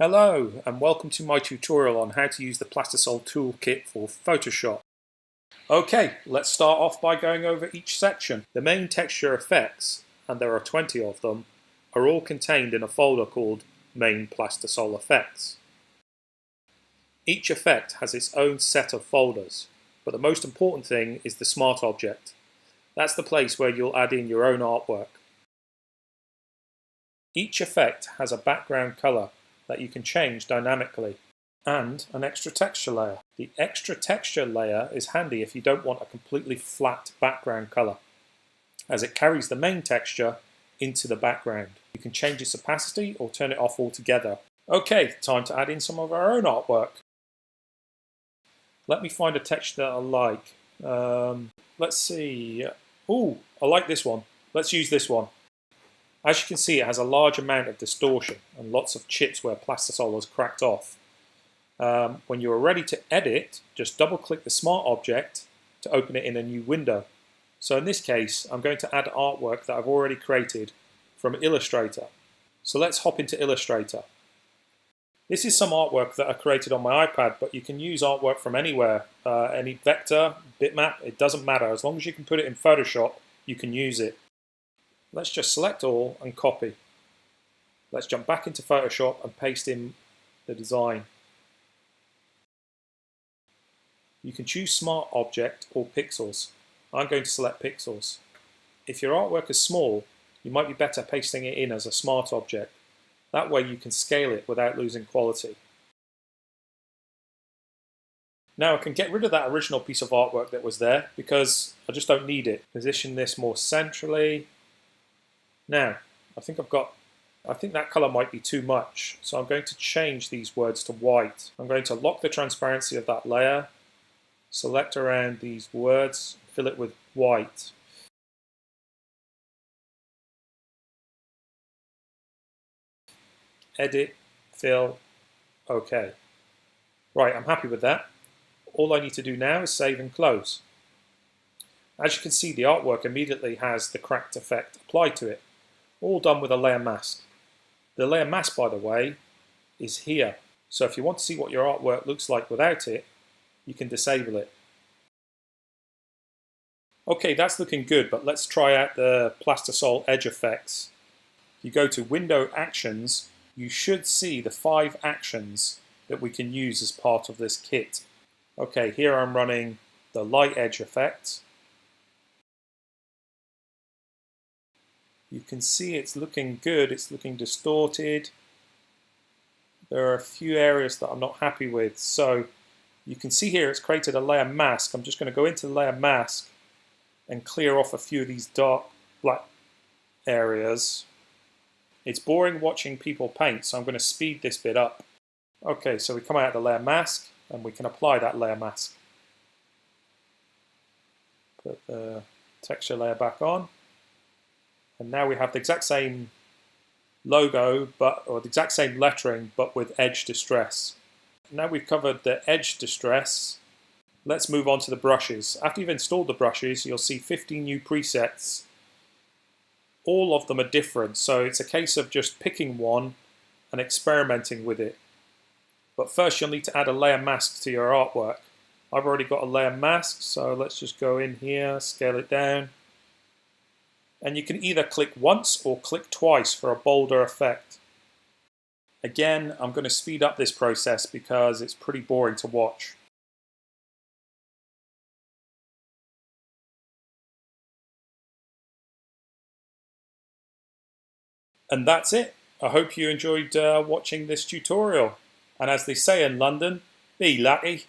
Hello and welcome to my tutorial on how to use the plastisol toolkit for Photoshop. Okay, let's start off by going over each section. The main texture effects, and there are 20 of them, are all contained in a folder called Main Plastisol Effects. Each effect has its own set of folders, but the most important thing is the Smart object. That's the place where you'll add in your own artwork. Each effect has a background color that you can change dynamically, and an extra texture layer. The extra texture layer is handy if you don't want a completely flat background color, as it carries the main texture into the background. You can change its opacity or turn it off altogether. Okay, time to add in some of our own artwork. Let me find a texture that I like. Let's see. Ooh, I like this one. Let's use this one. As you can see, it has a large amount of distortion and lots of chips where plastisol has cracked off. When you are ready to edit, just double click the Smart object to open it in a new window. So in this case, I'm going to add artwork that I've already created from Illustrator. So let's hop into Illustrator. This is some artwork that I created on my iPad, but you can use artwork from anywhere, any vector, bitmap, it doesn't matter. As long as you can put it in Photoshop, you can use it. Let's just select all and copy. Let's jump back into Photoshop and paste in the design. You can choose Smart Object or Pixels. I'm going to select Pixels. If your artwork is small, you might be better pasting it in as a Smart Object. That way you can scale it without losing quality. Now I can get rid of that original piece of artwork that was there because I just don't need it. Position this more centrally. Now, I think that color might be too much, so I'm going to change these words to white. I'm going to lock the transparency of that layer, select around these words, fill it with white. Edit, fill, OK. Right, I'm happy with that. All I need to do now is save and close. As you can see, the artwork immediately has the cracked effect applied to it. All done with a layer mask. The layer mask, by the way, is here. So if you want to see what your artwork looks like without it, you can disable it. Okay, that's looking good, but let's try out the plastisol edge effects. If you go to Window Actions, you should see the 5 actions that we can use as part of this kit. Okay, here I'm running the light edge effect. You can see it's looking good, it's looking distorted. There are a few areas that I'm not happy with. So you can see here it's created a layer mask. I'm just going to go into the layer mask and clear off a few of these dark black areas. It's boring watching people paint, so I'm going to speed this bit up. Okay, so we come out of the layer mask and we can apply that layer mask. Put the texture layer back on. And now we have the exact same logo, or the exact same lettering, but with edge distress. Now we've covered the edge distress, let's move on to the brushes. After you've installed the brushes, you'll see 15 new presets. All of them are different, so it's a case of just picking one and experimenting with it. But first you'll need to add a layer mask to your artwork. I've already got a layer mask, so let's just go in here, scale it down. And you can either click once or click twice for a bolder effect. Again, I'm going to speed up this process because it's pretty boring to watch. And that's it. I hope you enjoyed watching this tutorial. And as they say in London, be lucky.